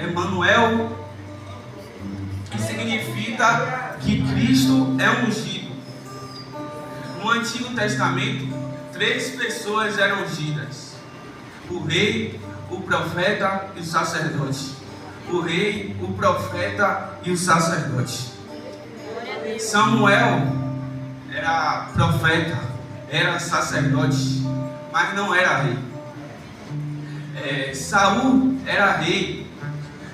Emanuel, que significa que Cristo é ungido. No Antigo Testamento, 3 pessoas eram ungidas: o rei, o profeta e o sacerdote. O rei, o profeta e o sacerdote. Samuel era profeta, era sacerdote, mas não era rei. Saul era rei,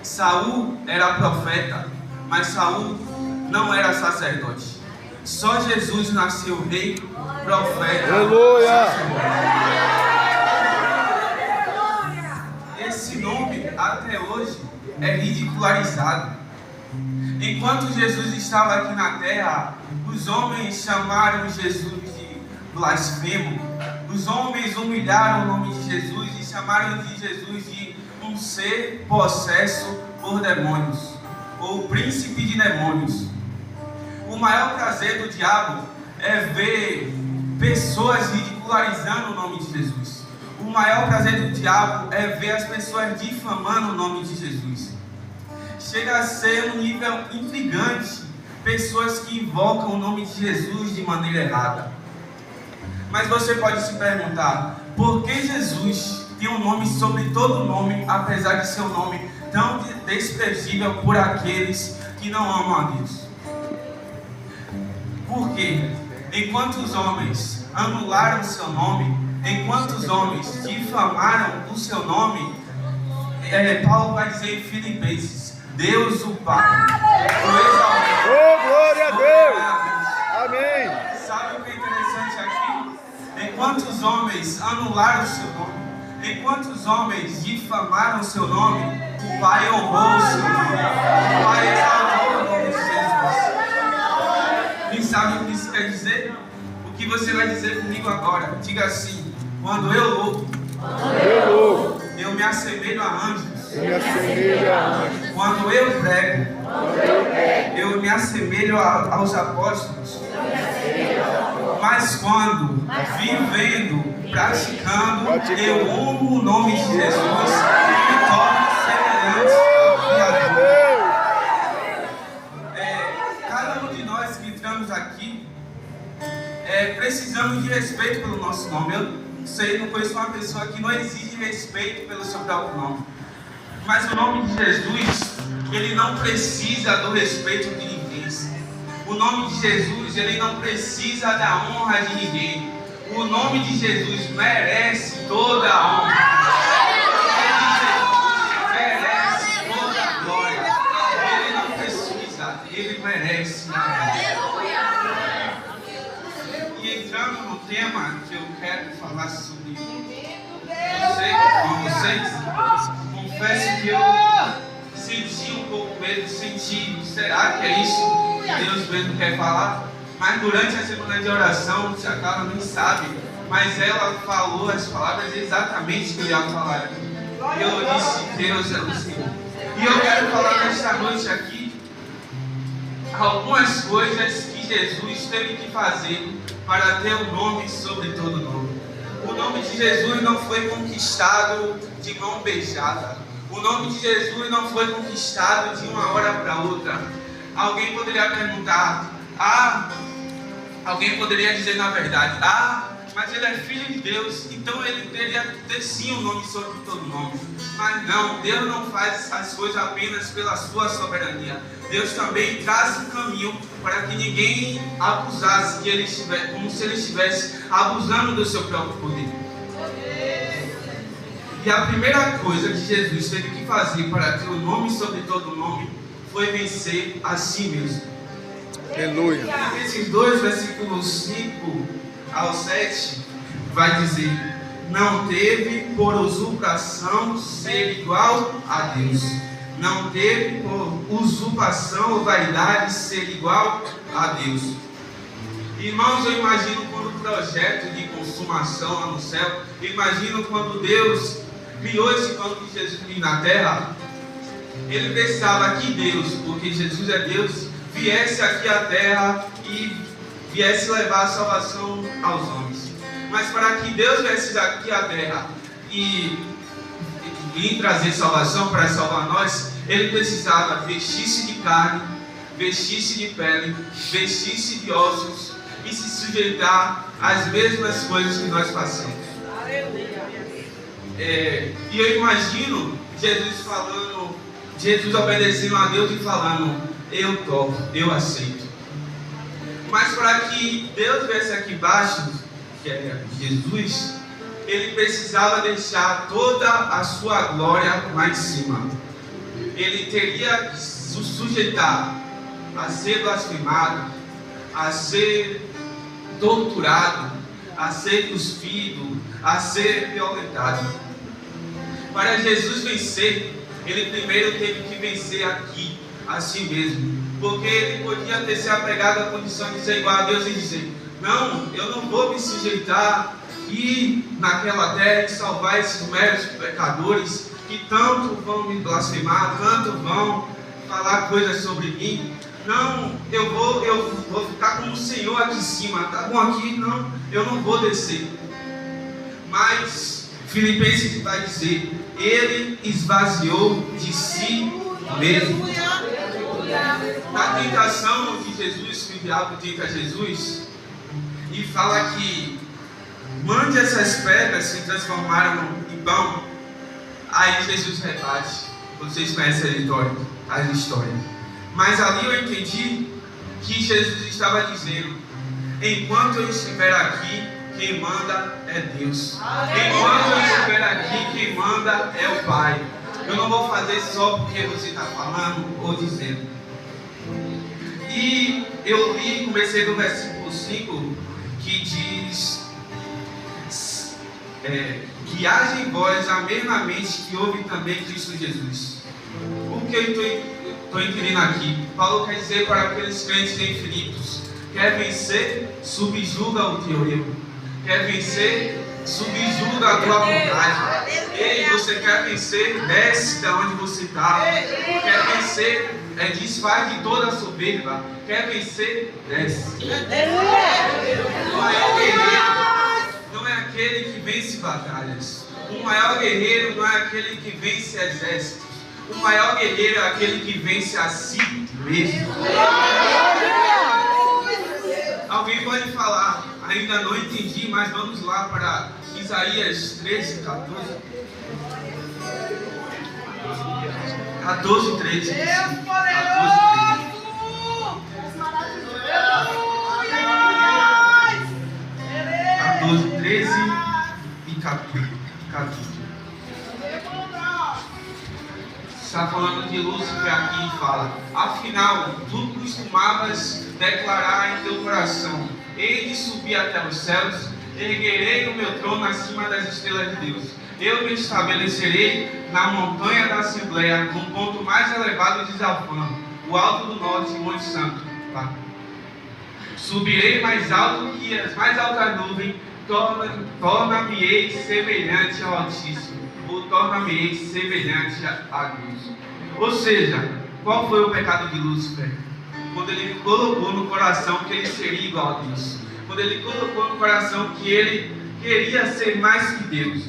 Saul era profeta, mas Saul não era sacerdote. Só Jesus nasceu rei, profeta, sacerdote. Esse nome até hoje é ridicularizado. Enquanto Jesus estava aqui na terra, os homens chamaram Jesus de blasfemo. Os homens humilharam o nome de Jesus e chamaram de Jesus de um ser possesso por demônios, ou príncipe de demônios. O maior prazer do diabo é ver pessoas ridicularizando o nome de Jesus. O maior prazer do diabo é ver as pessoas difamando o nome de Jesus. Chega a ser um nível intrigante, pessoas que invocam o nome de Jesus de maneira errada. Mas você pode se perguntar, por que Jesus tem um nome sobre todo nome, apesar de ser um nome tão desprezível por aqueles que não amam a Deus? Porque enquanto os homens anularam o seu nome, enquanto os homens difamaram o seu nome, Paulo vai dizer em Filipenses: Deus o Pai o exaltou. Oh, glória a Deus! Amém! Sabe o que é interessante aqui? Enquanto os homens anularam o seu nome, enquanto os homens difamaram o seu nome, o Pai honrou o seu nome. O Pai exaltou o nome de Jesus. E sabe o que isso quer dizer? O que você vai dizer comigo agora? Diga assim: quando eu louco, eu me assemelho a anjos. Quando eu prego, eu me assemelho aos apóstolos. Mas quando, vivendo, praticando, eu amo o nome de Jesus e me torno semelhante a Deus. Cada um de nós que entramos aqui, precisamos de respeito pelo nosso nome. Eu não conheço uma pessoa que não exige respeito pelo seu próprio nome. Mas o nome de Jesus, ele não precisa do respeito de ninguém. O nome de Jesus, ele não precisa da honra de ninguém. O nome de Jesus merece toda a honra. O nome de Jesus merece toda a glória. Ele não precisa, ele merece. E entrando no tema que eu quero falar sobre vocês, confesso que eu senti um pouco medo, será que é isso que Deus mesmo quer falar? Mas durante a semana de oração, a Carla nem sabe, mas ela falou as palavras exatamente que eu ia falar aqui. E eu disse: Deus é o Senhor. E eu quero falar nesta noite aqui algumas coisas que Jesus teve que fazer para ter o nome sobre todo nome. O nome de Jesus não foi conquistado de mão beijada. O nome de Jesus não foi conquistado de uma hora para outra. Alguém poderia perguntar: alguém poderia dizer na verdade: mas ele é filho de Deus, então ele teria que ter sim um nome sobre todo nome. Mas não, Deus não faz as coisas apenas pela sua soberania. Deus também traz um caminho para que ninguém abusasse, como se ele estivesse abusando do seu próprio poder. E a primeira coisa que Jesus teve que fazer para ter o nome sobre todo nome foi vencer a si mesmo. Aleluia. Esses 2 versículos 5 ao 7 vai dizer: não teve por usurpação ser igual a Deus. Não teve por usurpação ou vaidade ser igual a Deus. Irmãos, eu imagino quando o projeto de consumação lá no céu, eu imagino quando Deus criou esse plano de Jesus vir na terra, ele precisava que Deus, porque Jesus é Deus, viesse aqui à terra e viesse levar a salvação aos homens. Mas para que Deus viesse aqui à terra e vir trazer salvação para salvar nós, ele precisava vestir-se de carne, vestir-se de pele, vestir-se de ossos e se sujeitar às mesmas coisas que nós passamos. E eu imagino Jesus obedecendo a Deus e falando: eu topo, eu aceito. Mas para que Deus viesse aqui embaixo, que é Jesus, ele precisava deixar toda a sua glória lá em cima. Ele teria que se sujeitar a ser blasfemado, a ser torturado, a ser cuspido, a ser violentado. Para Jesus vencer, ele primeiro teve que vencer aqui, a si mesmo. Porque ele podia ter se apegado à condição de ser igual a Deus e dizer: não, eu não vou me sujeitar e naquela terra e salvar esses meros pecadores que tanto vão me blasfemar, tanto vão falar coisas sobre mim. Não, eu vou ficar como o Senhor aqui em cima. Tá bom aqui? Não, eu não vou descer. Mas Filipenses vai dizer: ele esvaziou de si mesmo. Na tentação de Jesus, que o diabo tenta Jesus e fala que mande essas pedras se transformaram em pão. Aí Jesus rebate. Vocês conhecem a história. Mas ali eu entendi que Jesus estava dizendo: enquanto eu estiver aqui, quem manda é Deus. Enquanto eu estiver aqui, quem manda é o Pai. Eu não vou fazer só porque você está falando ou dizendo. E eu li, comecei no versículo 5, que diz: que haja em vós a mesma mente que houve também Cristo Jesus. O que eu estou entendendo aqui? Paulo quer dizer para aqueles crentes em Filipos: quer vencer, subjuga o teu erro. Quer vencer, subjuga a tua vontade. Ei, você quer vencer, desce da onde você está. Quer vencer, desfaz de toda a soberba. Quer vencer, desce. O maior guerreiro não é aquele que vence batalhas. O maior guerreiro não é aquele que vence exércitos. O maior guerreiro é aquele que vence a si mesmo. Alguém pode falar: ainda não entendi, mas vamos lá para Isaías 13, 14. 14, 13. 14, 13 e 14. Está falando de Lúcifer aqui e fala: afinal, tu costumavas declarar em teu coração: hei de subir até os céus, erguerei o meu trono acima das estrelas de Deus. Eu me estabelecerei na montanha da Assembleia, no ponto mais elevado de Zafã, o alto do norte, Monte Santo. Tá? Subirei mais alto que as mais altas nuvens, torna-me-ei semelhante ao Altíssimo, ou torna-me-ei semelhante a Deus. Ou seja, qual foi o pecado de Lúcifer? Quando ele colocou no coração que ele seria igual a Deus. Quando ele colocou no coração que ele queria ser mais que Deus.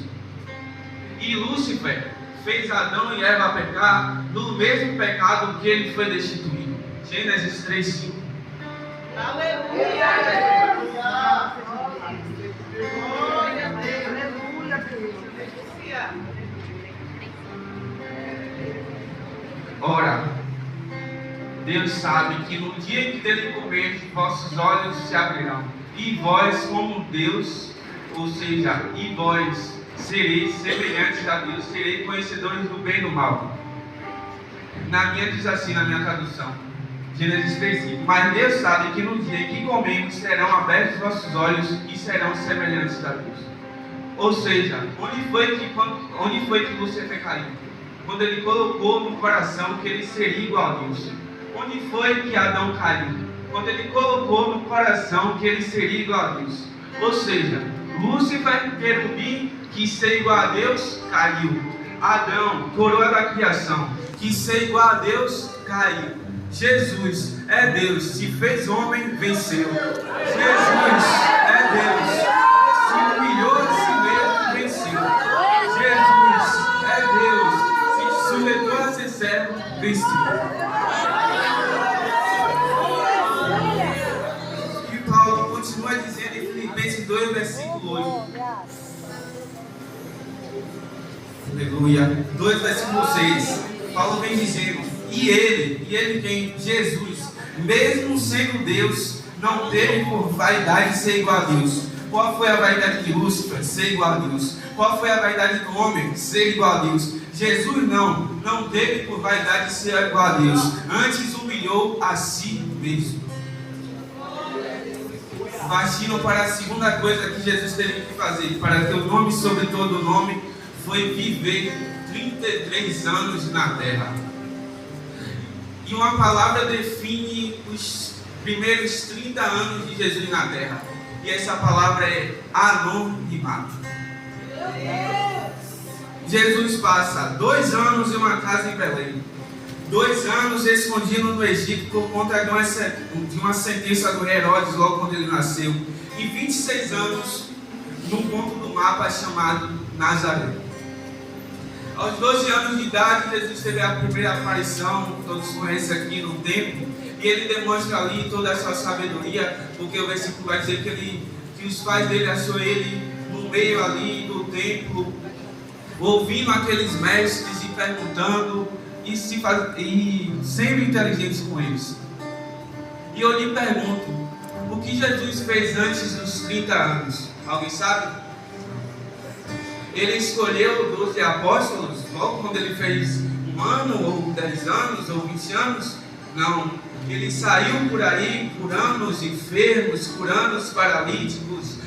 E Lúcifer fez Adão e Eva pecar no mesmo pecado que ele foi destituído. Gênesis 3:5. Aleluia! Ora, Deus sabe que no dia em que dele comer, vossos olhos se abrirão, e vós, como Deus, ou seja, e vós sereis semelhantes a Deus, sereis conhecedores do bem e do mal. Na minha diz assim, na minha tradução, Gênesis 3:5. Mas Deus sabe que no dia em que comemos, serão abertos vossos olhos e serão semelhantes a Deus. Ou seja, onde foi que Lúcifer caiu? Quando ele colocou no coração que ele seria igual a Deus. Onde foi que Adão caiu? Quando ele colocou no coração que ele seria igual a Deus. Ou seja, Lúcifer, querubim, quis ser igual a Deus, caiu. Adão, coroa da criação, quis ser igual a Deus, caiu. Jesus é Deus, se fez homem, venceu. Jesus é Deus, se humilhou a si mesmo, venceu. Jesus é Deus. Filipenses 2, versículo 8. Aleluia. 2, versículo 6. Paulo vem dizendo: e ele quem? Jesus, mesmo sendo Deus, não teve por vaidade ser igual a Deus. Qual foi a vaidade de Lúcifer? Ser igual a Deus. Qual foi a vaidade do homem? Ser igual a Deus. Jesus não teve por vaidade ser igual a Deus. Antes humilhou a si mesmo. Partindo para a segunda coisa que Jesus teve que fazer, para ter o nome sobre todo o nome, foi viver 33 anos na terra. E uma palavra define os primeiros 30 anos de Jesus na terra. E essa palavra é anonimato. Jesus passa 2 anos em uma casa em Belém. 2 anos escondido no Egito por conta de uma sentença do Herodes logo quando ele nasceu. E 26 anos num ponto do mapa chamado Nazaré. Aos 12 anos de idade, Jesus teve a primeira aparição, todos conhecem aqui no templo, e ele demonstra ali toda a sua sabedoria, porque o versículo vai dizer que os pais dele achou ele no meio ali do templo, ouvindo aqueles mestres e perguntando e sendo inteligentes com eles. E eu lhe pergunto, o que Jesus fez antes dos 30 anos? Alguém sabe? Ele escolheu 12 apóstolos logo quando ele fez 1 ano, ou 10 anos, ou 20 anos? Não. Ele saiu por aí curando os enfermos, curando os paralíticos,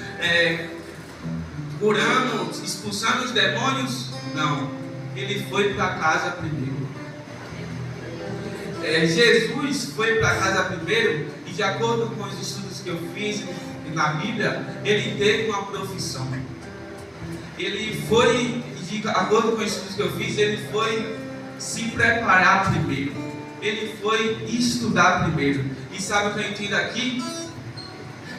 curando, expulsando os demônios? Não. Ele foi para casa primeiro. Jesus foi para casa primeiro, e de acordo com os estudos que eu fiz na Bíblia, ele teve uma profissão. Ele foi, de acordo com os estudos que eu fiz, ele foi se preparar primeiro. Ele foi estudar primeiro. E sabe o que eu entendo aqui?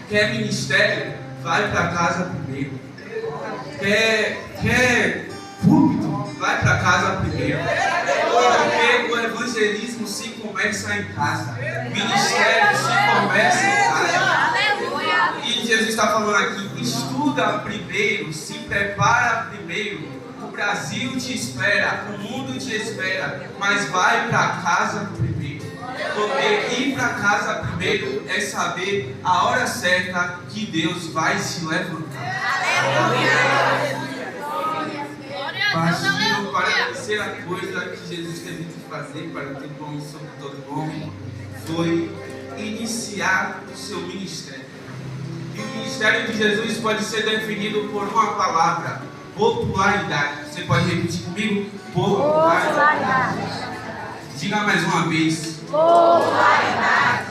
Quer ministério? Vai para casa primeiro. Quer púlpito? Vai para casa primeiro. Porque o evangelismo se começa em casa. O ministério se começa em casa. E Jesus está falando aqui: estuda primeiro, se prepara primeiro. O Brasil te espera, o mundo te espera, mas vai para casa primeiro. Porque ir para casa primeiro é saber a hora certa que Deus vai se levantar. Partindo para a terceira coisa que Jesus teve que fazer para ter nome sobre todo nome, foi iniciar o seu ministério. E o ministério de Jesus pode ser definido por uma palavra: popularidade. Você pode repetir comigo? Popularidade. Diga mais uma vez: popularidade.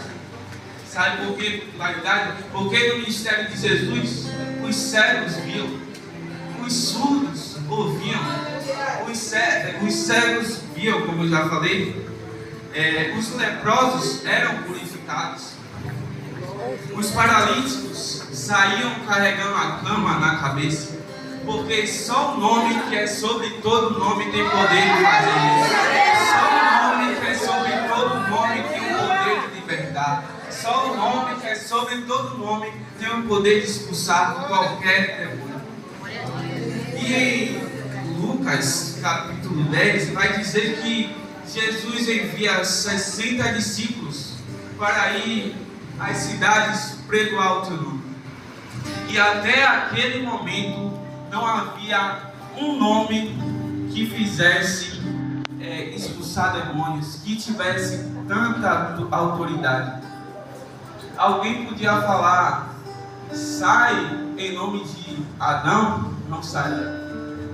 Sabe por que popularidade? Porque no ministério de Jesus, os cegos viam, os surdos ouviam, os cegos viam, como eu já falei, os leprosos eram purificados, os paralíticos saíam carregando a cama na cabeça, porque só o nome que é sobre todo nome tem poder de fazer isso. Só o nome que é sobre todo nome tem um poder de libertar. Só o nome que é sobre todo nome tem o poder de expulsar qualquer demônio. E em Lucas capítulo 10 vai dizer que Jesus envia 60 discípulos para ir às cidades pregoar o teu nome. E até aquele momento não havia um nome que fizesse expulsar demônios, que tivesse tanta autoridade. Alguém podia falar: sai em nome de Adão, não saía.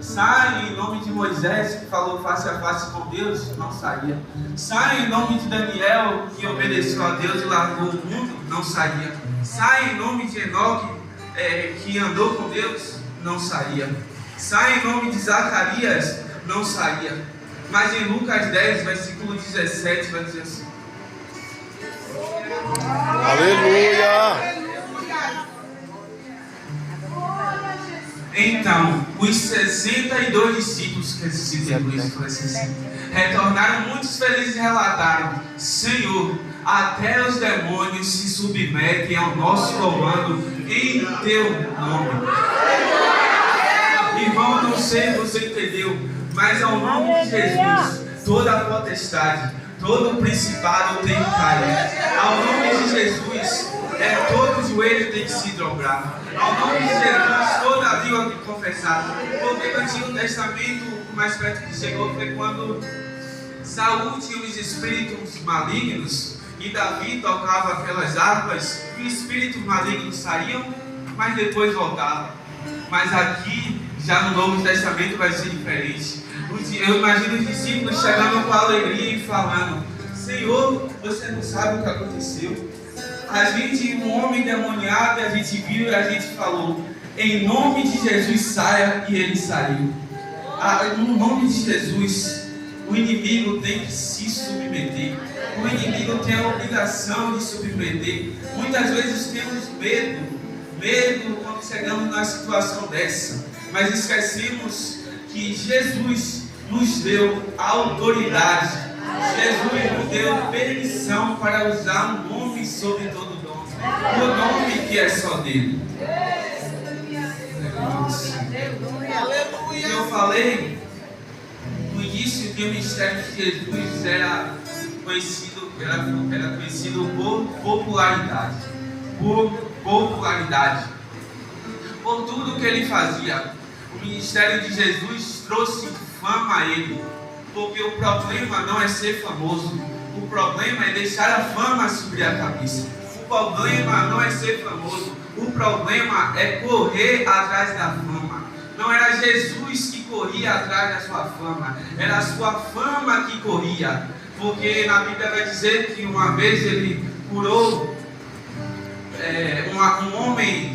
Sai em nome de Moisés, que falou face a face com Deus, não saía. Sai em nome de Daniel, que obedeceu a Deus e largou o mundo, não saía. Sai em nome de Enoque, que andou com Deus, não saía. Sai em nome de Zacarias, não saía. Mas em Lucas 10, versículo 17, vai dizer assim: Aleluia! Então, os 62 discípulos que retornaram muitos felizes e relataram: Senhor, até os demônios se submetem ao nosso comando em teu nome. Irmão, não sei se você entendeu, mas ao nome de Jesus, toda a potestade, todo o principado tem que cair. Ao nome de Jesus, todo joelho tem que se dobrar. Ao nome de Jesus, toda língua tem que confessar. Porque no Antigo Testamento, o mais perto que chegou foi quando Saul tinha os espíritos malignos e Davi tocava aquelas harpas e os espíritos malignos saíam, mas depois voltavam. Mas aqui, já no Novo Testamento, vai ser diferente. Eu imagino os discípulos chegando com alegria e falando: Senhor, você não sabe o que aconteceu. A gente, um homem endemoniado, a gente viu e a gente falou: em nome de Jesus saia, e ele saiu. No nome de Jesus, o inimigo tem que se submeter. O inimigo tem a obrigação de submeter. Muitas vezes temos medo quando chegamos numa situação dessa, mas esquecemos que Jesus nos deu autoridade. Jesus nos deu permissão para usar um nome sobre todo nome, o nome que é só dele. Eu falei no início que o mistério de Jesus era conhecido por popularidade. Por tudo que ele fazia. O ministério de Jesus trouxe fama a ele. Porque o problema não é ser famoso. O problema é deixar a fama subir a cabeça. O problema não é ser famoso. O problema é correr atrás da fama. Não era Jesus que corria atrás da sua fama. Era a sua fama que corria. Porque na Bíblia vai dizer que uma vez ele curou um homem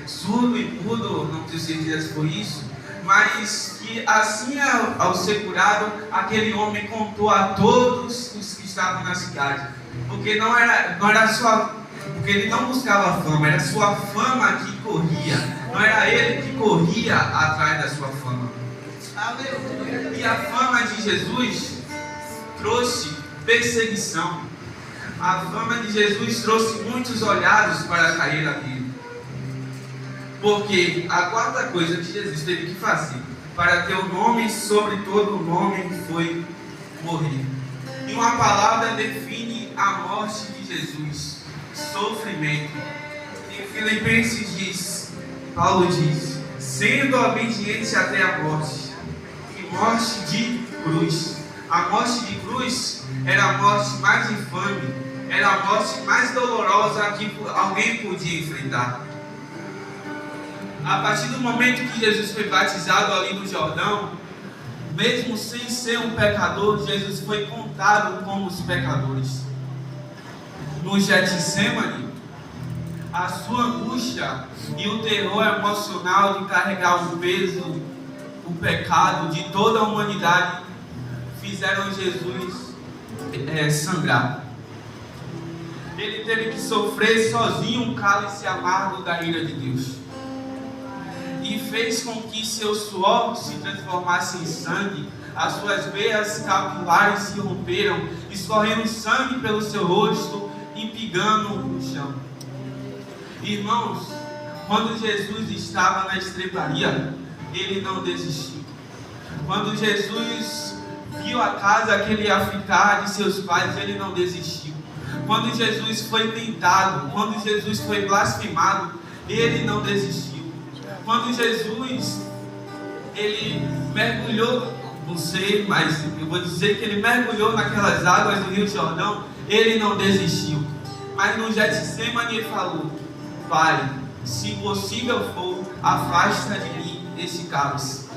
surdo e mudo, não tenho certeza se foi isso, mas que assim ao ser curado, aquele homem contou a todos os que estavam na cidade, porque não era só, porque ele não buscava fama, era sua fama que corria, não era ele que corria atrás da sua fama. E a fama de Jesus trouxe perseguição. A fama de Jesus trouxe muitos olhados para a carreira dele. Porque a quarta coisa que Jesus teve que fazer para ter o nome sobre todo o nome foi morrer. E uma palavra define a morte de Jesus: sofrimento. Em Filipenses Paulo diz: sendo obediente até a morte, e morte de cruz. A morte de cruz era a morte mais infame, era a morte mais dolorosa que alguém podia enfrentar. A partir do momento que Jesus foi batizado ali no Jordão, mesmo sem ser um pecador, Jesus foi contado como os pecadores. No Getsemane, a sua angústia e o terror emocional de carregar o peso, o pecado de toda a humanidade, fizeram Jesus sangrar. Ele teve que sofrer sozinho um cálice amargo da ira de Deus. E fez com que seu suor se transformasse em sangue, as suas veias capulares se romperam, escorrendo sangue pelo seu rosto e pingando no chão. Irmãos, quando Jesus estava na estrebaria, ele não desistiu. Quando Jesus viu a casa que ele ia ficar de seus pais, ele não desistiu. Quando Jesus foi tentado, quando Jesus foi blasfemado, ele não desistiu. Quando Jesus, ele mergulhou, não sei, mas eu vou dizer que ele mergulhou naquelas águas do Rio Jordão, ele não desistiu. Mas no Getsemane ele falou: Pai, se possível for, afasta de mim esse cálice.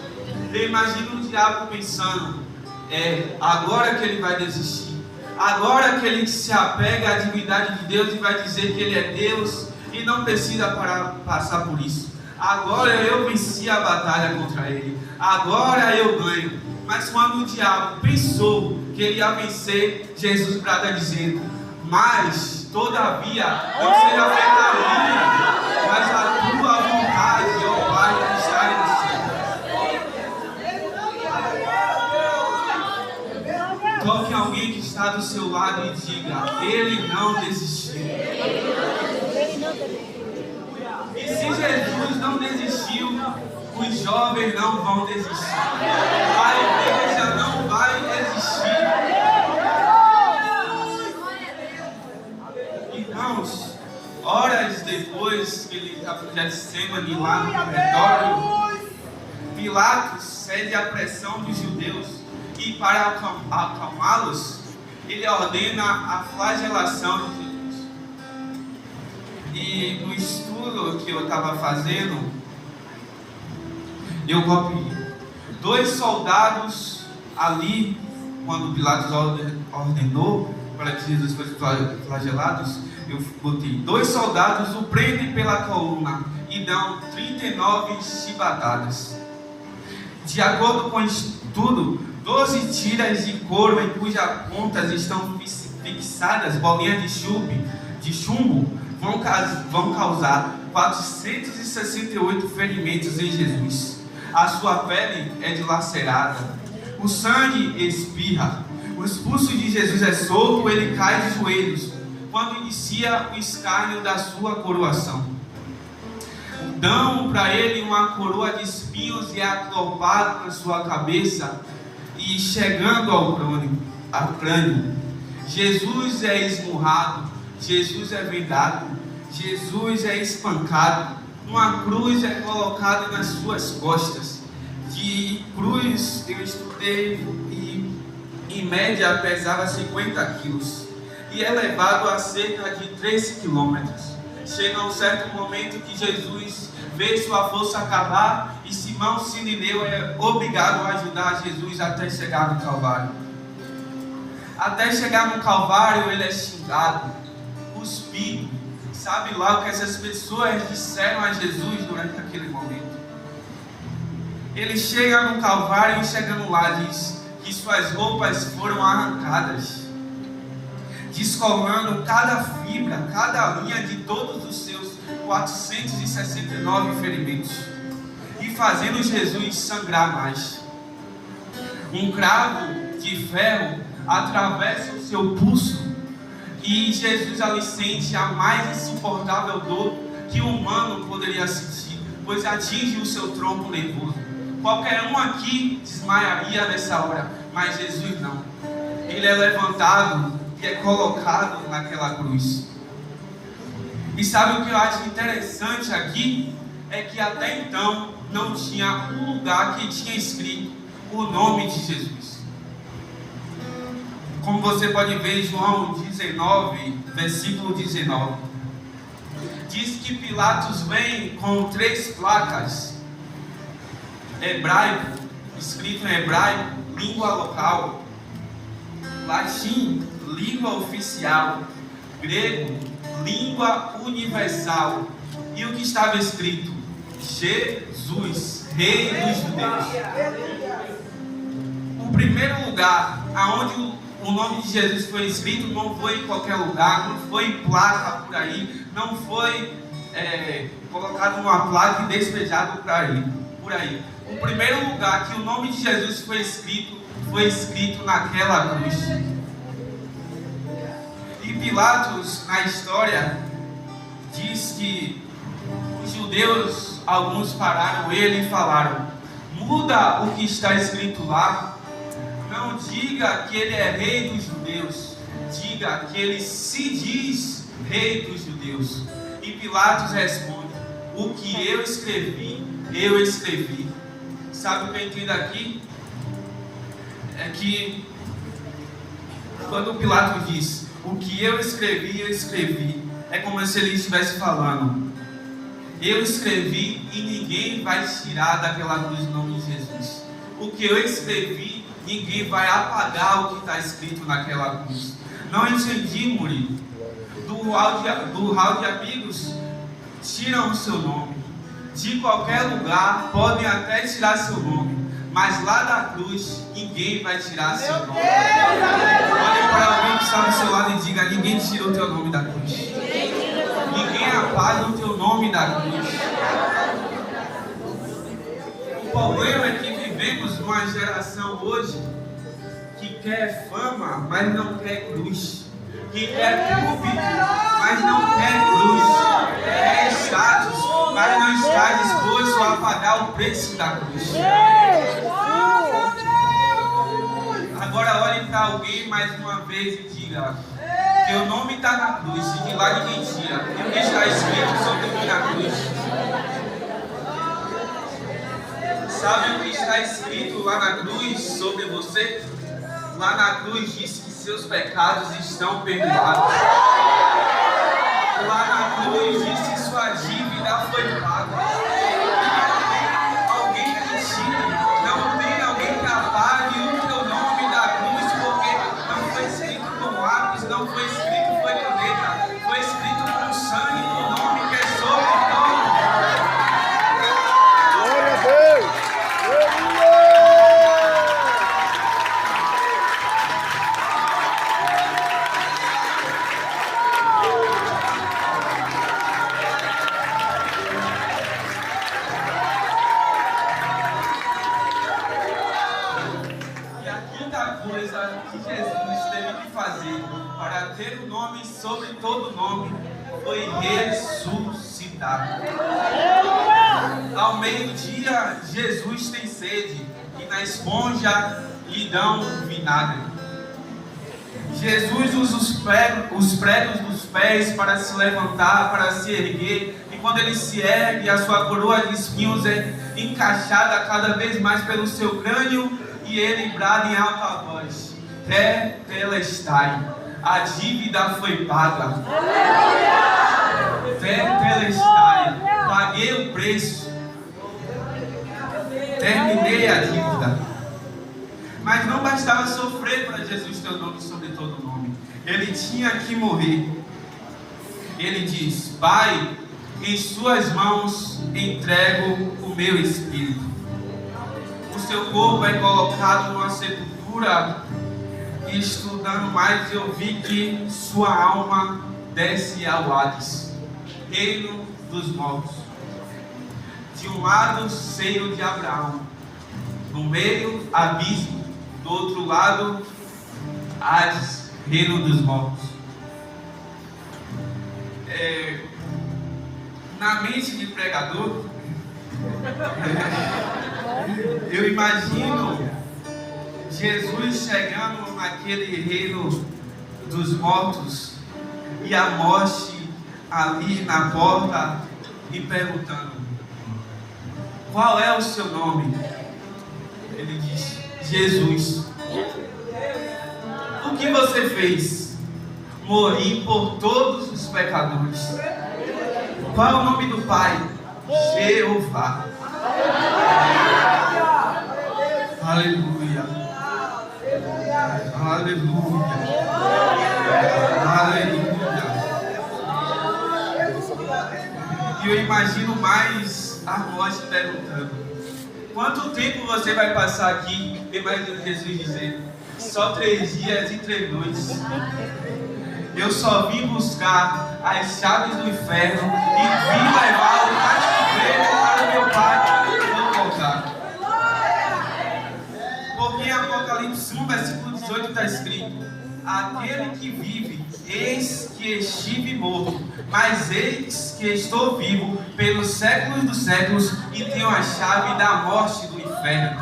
Eu imagino o diabo pensando: agora que ele vai desistir, agora que ele se apega à divindade de Deus e vai dizer que ele é Deus e não precisa passar por isso. Agora eu venci a batalha contra ele, agora eu ganho. Mas quando o diabo pensou que ele ia vencer, Jesus brada dizendo: mas todavia não seja feita a minha, mas a tua vontade, ó Pai, que está no céu. Toque alguém que está do seu lado e diga: ele não desistiu. Se Jesus não desistiu, os jovens não vão desistir. A igreja não vai desistir. Irmãos, horas depois que ele estava já de lá no refeitório, Pilatos cede à pressão dos judeus e, para acalmá-los, ele ordena a flagelação de Jesus. E no estudo que eu estava fazendo, eu copiei 2 soldados ali, quando Pilatos ordenou para que Jesus fosse flagelado. Eu botei 2 soldados o prendem pela coluna e dão 39 chibatadas. De acordo com o estudo, 12 tiras de couro em cujas pontas estão fixadas bolinhas de chumbo vão causar 468 ferimentos em Jesus. A sua pele é dilacerada, o sangue espirra, o expulso de Jesus é solto, ele cai de joelhos quando inicia o escárnio da sua coroação. Dão para ele uma coroa de espinhos e aclopado na sua cabeça e chegando ao crânio. Jesus é esmurrado, Jesus é vendado, Jesus é espancado, uma cruz é colocada nas suas costas. De cruz eu estudei e em média pesava 50 quilos e é levado a cerca de 3 quilômetros. Chega um certo momento que Jesus vê sua força acabar e Simão Sirineu é obrigado a ajudar Jesus até chegar no Calvário. Até chegar no Calvário ele é xingado, cuspido. Sabe lá o que essas pessoas disseram a Jesus durante aquele momento? Ele chega no Calvário e chegando lá diz que suas roupas foram arrancadas, descolando cada fibra, cada linha de todos os seus 469 ferimentos e fazendo Jesus sangrar mais. Um cravo de ferro atravessa o seu pulso e Jesus ali sente a mais insuportável dor que o humano poderia sentir, pois atinge o seu tronco nervoso. Qualquer um aqui desmaiaria nessa hora, mas Jesus não. Ele é levantado e é colocado naquela cruz. E sabe o que eu acho interessante aqui? É que até então não tinha um lugar que tinha escrito o nome de Jesus. Como você pode ver em João 19, versículo 19. Diz que Pilatos vem com 3 placas. Hebraico, escrito em hebraico, língua local. Latim, língua oficial. Grego, língua universal. E o que estava escrito? Jesus, Rei dos Judeus. O primeiro lugar aonde o nome de Jesus foi escrito não foi em qualquer lugar, não foi em placa por aí, não foi colocado numa placa e despejado por aí. O primeiro lugar que o nome de Jesus foi escrito naquela cruz. E Pilatos, na história, diz que os judeus, alguns pararam ele e falaram: muda o que está escrito lá. Não diga que ele é rei dos judeus, diga que ele se diz rei dos judeus. E Pilatos responde: o que eu escrevi, eu escrevi. Sabe o que eu entendo aqui? É que quando Pilatos diz o que eu escrevi, é como se ele estivesse falando: eu escrevi e ninguém vai tirar daquela cruz o nome de Jesus. O que eu escrevi, ninguém vai apagar o que está escrito naquela cruz. Não entendi, Murilo. Do hall de amigos, tiram o seu nome. De qualquer lugar, podem até tirar seu nome. Mas lá da cruz, ninguém vai tirar seu nome. Olhe para alguém que está do seu lado e diga: ninguém tirou o teu nome da cruz. Ninguém apaga o teu nome da cruz. O problema é que vivemos uma geração hoje que quer fama, mas não quer cruz. Que quer público, mas não quer cruz. Quer status, mas não está disposto a pagar o preço da cruz. Agora olhe para alguém mais uma vez e diga: teu nome está na cruz, e de lá ninguém tira. E o que está escrito sobre mim na cruz? Sabe o que está escrito lá na cruz sobre você? Lá na cruz diz que seus pecados estão perdoados. Lá na cruz diz que sua dívida foi paga. Alguém que ensine, não tem alguém que apague o teu nome da cruz, porque não foi escrito com lápis, não foi escrito com caneta, foi escrito com sangue, no nome que é sobre todo. Glória a Deus! E a quinta coisa que Jesus teve que fazer para ter o nome sobre todo nome foi ressuscitar. Ao meio-dia, Jesus tem sede e na esponja lhe dão vinagre. Jesus usa os pregos dos pés para se levantar, para se erguer, e quando ele se ergue, a sua coroa de espinhos é encaixada cada vez mais pelo seu crânio, e ele brada em alta voz: Tetelestai, a dívida foi paga. Tetelestai, paguei o preço, terminei a dívida. Mas não bastava sofrer para Jesus ter o nome sobre todo nome. Ele tinha que morrer. Ele diz: Pai, em suas mãos entrego o meu espírito. O seu corpo é colocado numa sepultura, e estudando mais eu vi que sua alma desce ao Hades, reino dos mortos. De um lado, seio de Abraão, no meio, abismo, do outro lado, Hades, reino dos mortos. Na mente de pregador, eu imagino Jesus chegando naquele reino dos mortos e a morte ali na porta e perguntando: qual é o seu nome? Ele diz: Jesus. O que você fez? Morri por todos os pecadores. Qual é o nome do Pai? Jeová. Aleluia. Aleluia. Aleluia. E eu imagino mais a morte perguntando: quanto tempo você vai passar aqui? Imagino Jesus dizer: só 3 dias e 3 noites. Eu só vim buscar as chaves do inferno e vim levar o cativeiro para o meu Pai e vou voltar. Porque em Apocalipse 1, versículo 18 está escrito: aquele que vive, eis que estive morto, mas eis que estou vivo pelos séculos dos séculos e tenho a chave da morte do inferno.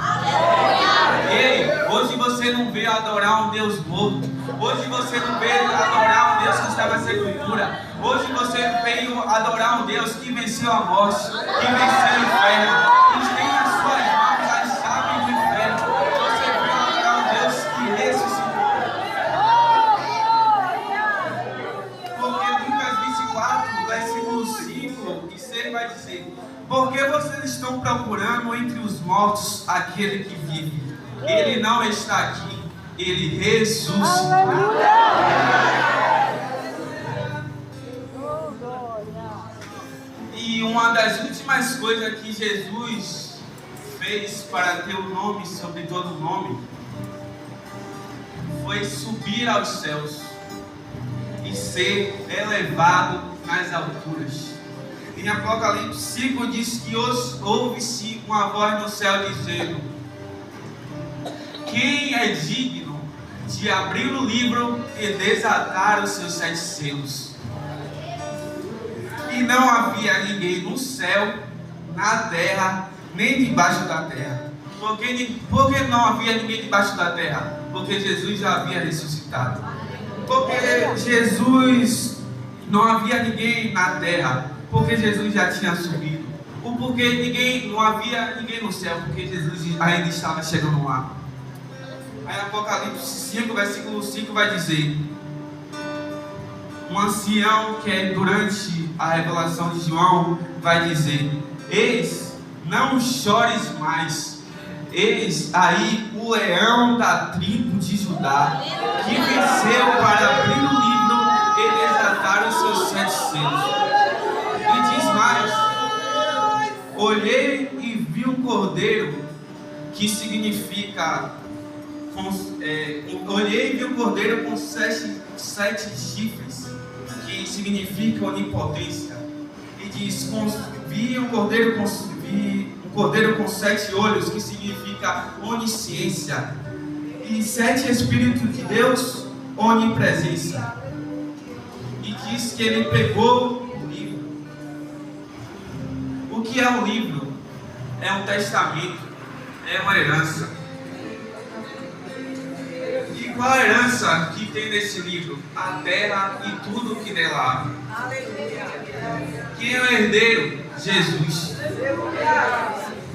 Ei, hoje você não veio adorar um Deus morto. Hoje você não veio adorar um Deus que está na sepultura. Hoje você veio adorar um Deus que venceu a morte, que venceu o inferno, que tem nas suas mãos a chave do inferno. Você veio adorar um Deus que ressuscitou. Porque Lucas 24, versículo 5 e 6 vai dizer: porque vocês estão procurando entre os mortos aquele que vive? Ele não está aqui, ele ressuscitou. E uma das últimas coisas que Jesus fez para ter o nome sobre todo nome foi subir aos céus e ser elevado nas alturas. Em Apocalipse 5 diz que ouve-se uma voz no céu dizendo: quem é digno de abrir o livro e desatar os seus 7 selos? que não havia ninguém no céu, na terra, nem debaixo da terra. Por que não havia ninguém debaixo da terra? Porque Jesus já havia ressuscitado. Porque Jesus não havia ninguém na terra, porque Jesus já tinha subido. O porquê não havia ninguém no céu, porque Jesus ainda estava chegando lá. Aí Apocalipse 5, versículo 5 vai dizer: um ancião que é durante a revelação de João vai dizer: eis, não chores mais. Eis aí o leão da tribo de Judá, que venceu para abrir o livro e desatar os seus 7 selos. E diz mais: olhei e vi um cordeiro, que significa... olhei e vi um cordeiro com 7 chifres, que significa onipotência. E diz: vi um cordeiro com 7 olhos, que significa onisciência, e 7 Espíritos de Deus, onipresença. E diz que ele pegou o livro. O que é um livro? É um testamento, é uma herança. E qual a herança que tem nesse livro? A terra e tudo que nela há. Quem é o herdeiro? Jesus.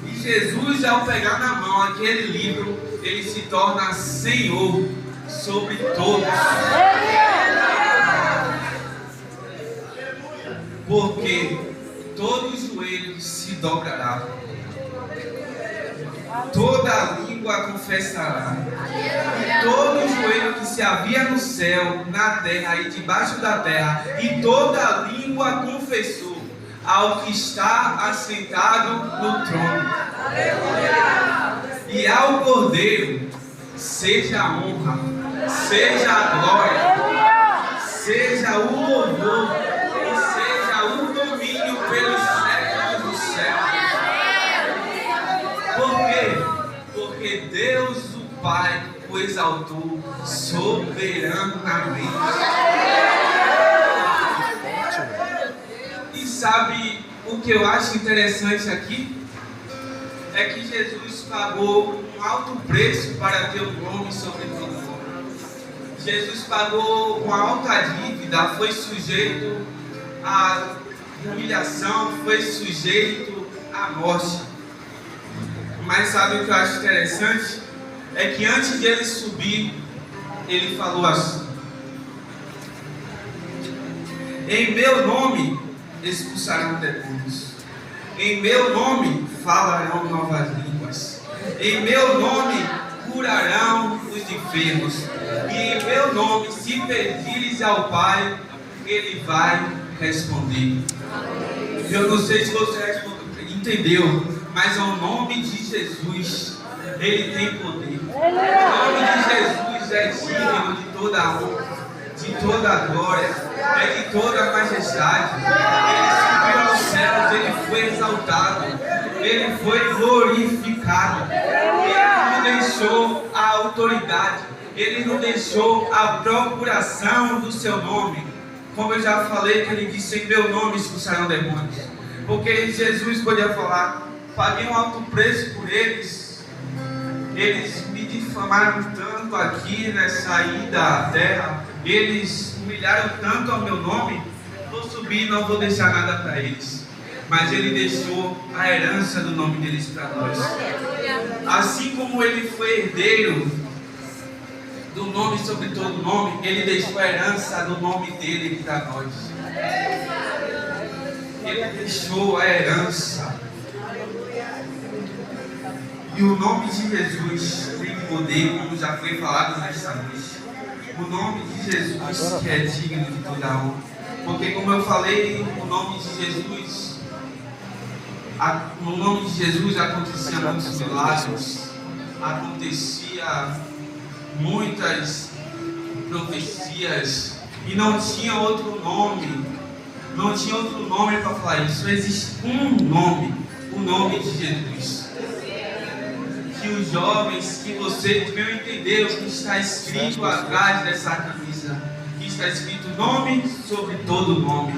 E Jesus, ao pegar na mão aquele livro, ele se torna Senhor sobre todos. Porque todo joelho se dobrará, toda língua confessará, e todo joelho que se havia no céu, na terra e debaixo da terra, e toda língua confessou ao que está assentado no trono. E ao Cordeiro seja a honra, seja a glória, seja o louvor e seja o domínio pelos séculos dos séculos. Por quê? Porque Deus, o Pai, o exaltou soberanamente. E sabe o que eu acho interessante aqui? É que Jesus pagou um alto preço para ter o nome sobre todo nome. Jesus pagou uma alta dívida, foi sujeito à humilhação, foi sujeito à morte. Mas sabe o que eu acho interessante? É que antes de ele subir, ele falou assim: em meu nome expulsarão demônios, em meu nome falarão novas línguas, em meu nome curarão os enfermos, e em meu nome, se pedires ao Pai, Ele vai responder. Eu não sei se você entendeu, mas o nome de Jesus, Ele tem poder. O nome de Jesus é digno de toda a honra, de toda a glória, é de toda a majestade. Ele subiu aos céus, Ele foi exaltado, Ele foi glorificado. Ele não deixou a autoridade, Ele não deixou a procuração do seu nome. Como eu já falei, que Ele disse: em meu nome expulsarão demônios. Porque Jesus podia falar: paguei um alto preço por eles, eles me difamaram tanto aqui nessa ida à terra, eles humilharam tanto ao meu nome, vou subir e não vou deixar nada para eles. Mas Ele deixou a herança do nome deles para nós. Assim como Ele foi herdeiro do nome sobre todo nome, Ele deixou a herança do nome dele para nós. Ele deixou a herança. E o nome de Jesus tem poder, como já foi falado nesta noite. O nome de Jesus que é digno de toda a honra. Porque, como eu falei, o nome de Jesus, no nome de Jesus acontecia muitos milagres, acontecia muitas profecias, e não tinha outro nome, para falar isso. Só existe um nome, o nome de Jesus. Que os jovens, que vocês venham entender o que está escrito atrás dessa camisa, que está escrito nome sobre todo nome.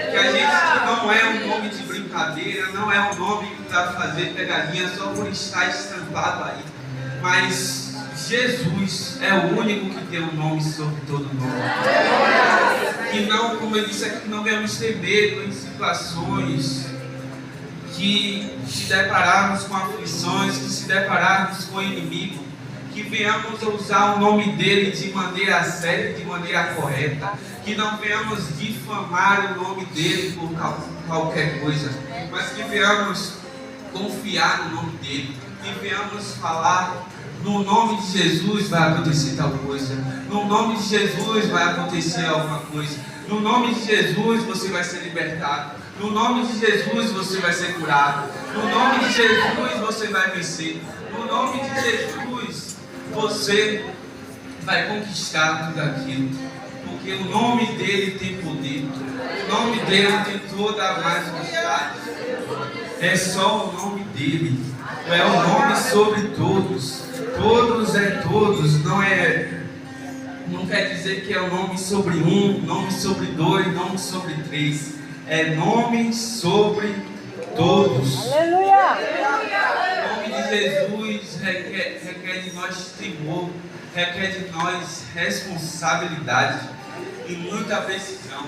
Que a gente não é um nome de brincadeira, não é um nome para fazer pegadinha só por estar estampado aí. Mas Jesus é o único que tem um nome sobre todo nome. Que não, como eu disse aqui, não devemos ter medo em situações que se depararmos com aflições, que se depararmos com o inimigo, que venhamos usar o nome dele de maneira séria, de maneira correta, que não venhamos difamar o nome dele por qualquer coisa, mas que venhamos confiar no nome dele, que venhamos falar: no nome de Jesus vai acontecer tal coisa, no nome de Jesus vai acontecer alguma coisa, no nome de Jesus você vai ser libertado, no nome de Jesus você vai ser curado, no nome de Jesus você vai vencer, no nome de Jesus você vai conquistar tudo aquilo, porque o nome dele tem poder, o nome dele tem toda a majestade, é só o nome dele, é o nome sobre todos, todos é todos, não quer dizer que é o nome sobre um, nome sobre dois, nome sobre três, é nome sobre todos. Aleluia! O nome de Jesus requer de nós temor, requer de nós responsabilidade e muita precisão.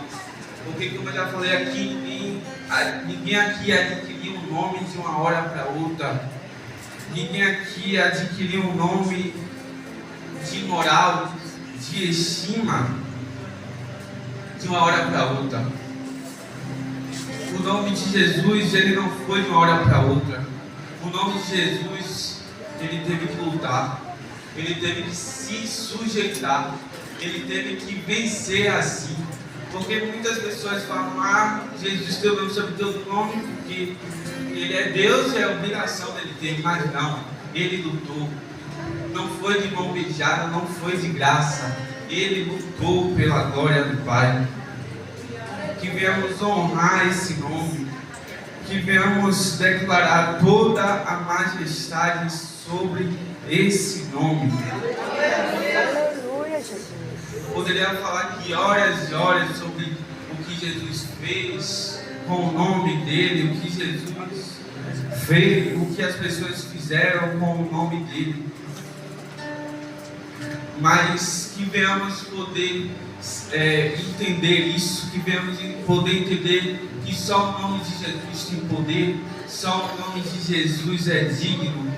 Porque, como eu já falei aqui, ninguém aqui adquiriu um nome de uma hora para outra. Ninguém aqui adquiriu um nome de moral, de estima, de uma hora para outra. O nome de Jesus, ele não foi de uma hora para outra. O nome de Jesus, ele teve que lutar, ele teve que se sujeitar, ele teve que vencer assim. Porque muitas pessoas falam: Jesus tem o nome sobre todo nome, porque ele é Deus e é a obrigação dele ter. Mas não, ele lutou. Não foi de mão beijada, não foi de graça. Ele lutou pela glória do Pai. Que venhamos honrar esse nome, que venhamos declarar toda a majestade sobre esse nome. Aleluia, Jesus. Poderia falar aqui horas e horas sobre o que Jesus fez com o nome dele, o que Jesus fez, o que as pessoas fizeram com o nome dele. Mas que venhamos poder entender isso, que venhamos poder entender que só o nome de Jesus tem poder, só o nome de Jesus é digno.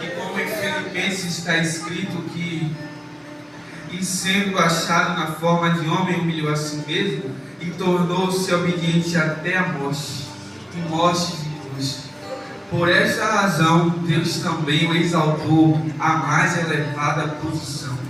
E como em Filipenses está escrito que, e sendo achado na forma de homem, humilhou a si mesmo e tornou-se obediente até a morte, e morte de cruz. Por esta razão, Deus também o exaltou à mais elevada posição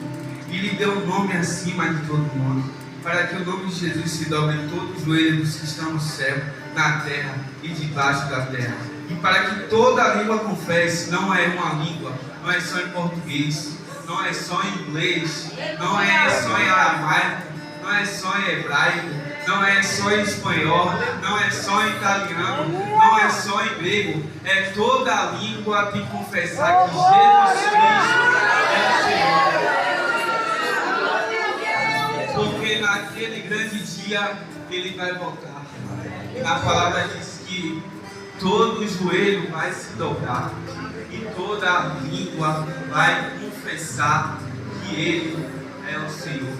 e lhe deu um nome acima de todo nome, para que o nome de Jesus se dobre em todo o joelho dos que estão no céu, na terra e debaixo da terra, e para que toda a língua confesse. Não é uma língua, não é só em português, não é só em inglês, não é só em aramaico, não é só em hebraico, não é só em espanhol, não é só em italiano, não é só em grego, é toda a língua que confessar que Jesus Cristo é o Senhor. Porque naquele grande dia ele vai voltar. A palavra diz que todo joelho vai se dobrar e toda a língua vai confessar que ele é o Senhor.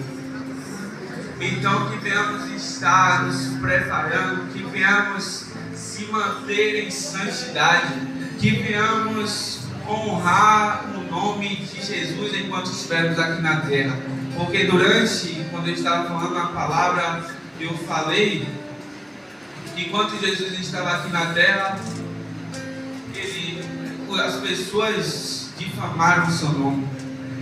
Então que venhamos estar nos preparando, que venhamos se manter em santidade, que venhamos honrar o nome de Jesus enquanto estivermos aqui na terra. Porque quando eu estava falando a palavra, eu falei que enquanto Jesus estava aqui na terra, as pessoas difamaram o seu nome.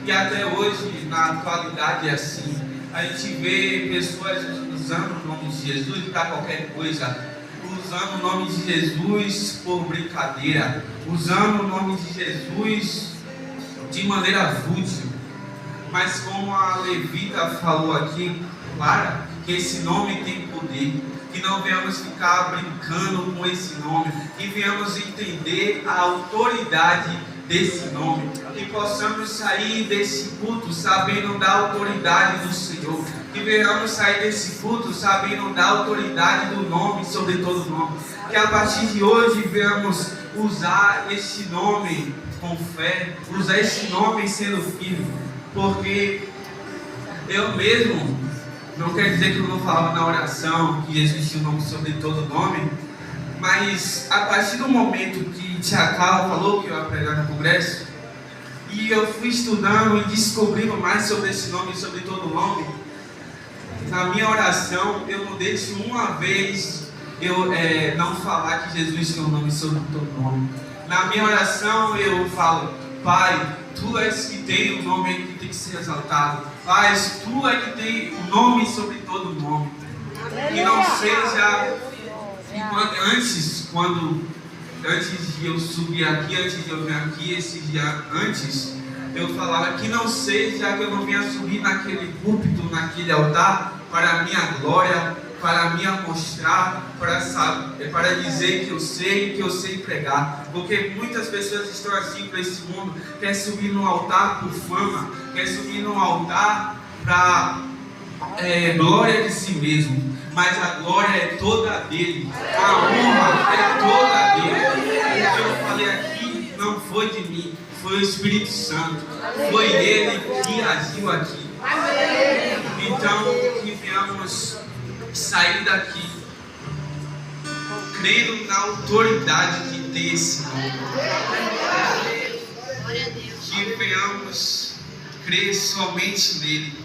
E até hoje, na atualidade, é assim. A gente vê pessoas usando o nome de Jesus para qualquer coisa, usando o nome de Jesus por brincadeira, usando o nome de Jesus de maneira fútil. Mas como a Levita falou aqui, claro, que esse nome tem poder, que não venhamos ficar brincando com esse nome, que venhamos entender a autoridade desse nome, que possamos sair desse culto sabendo da autoridade do Senhor, que venhamos sair desse culto sabendo da autoridade do nome sobre todo nome, que a partir de hoje venhamos usar este nome com fé, usar este nome sendo firme, porque eu mesmo, não quer dizer que eu não falava na oração que Jesus tinha um nome sobre todo nome, mas a partir do momento que Tia Carla falou que eu ia pregar no congresso, e eu fui estudando e descobrindo mais sobre esse nome, sobre todo nome, na minha oração eu não deixo uma vez eu não falar que Jesus tem um nome sobre todo nome. Na minha oração eu falo: Pai, Tu és que tem o nome que tem que ser exaltado. Pai, Tu é que tem o nome sobre todo nome. Que não seja antes de eu subir aqui, antes de eu vir aqui, esse dia antes, eu falava que não seja que eu não venha subir naquele púlpito, naquele altar, para a minha glória, para me mostrar, para dizer que eu sei pregar. Porque muitas pessoas estão assim para esse mundo, quer subir no altar por fama, quer subir no altar para glória de si mesmo. Mas a glória é toda dele, a honra é toda dele. O que eu falei aqui não foi de mim, foi o Espírito Santo, foi ele que agiu aqui. Então, que venhamos sair daqui crendo na autoridade que tem esse nome. Que venhamos crer somente nele.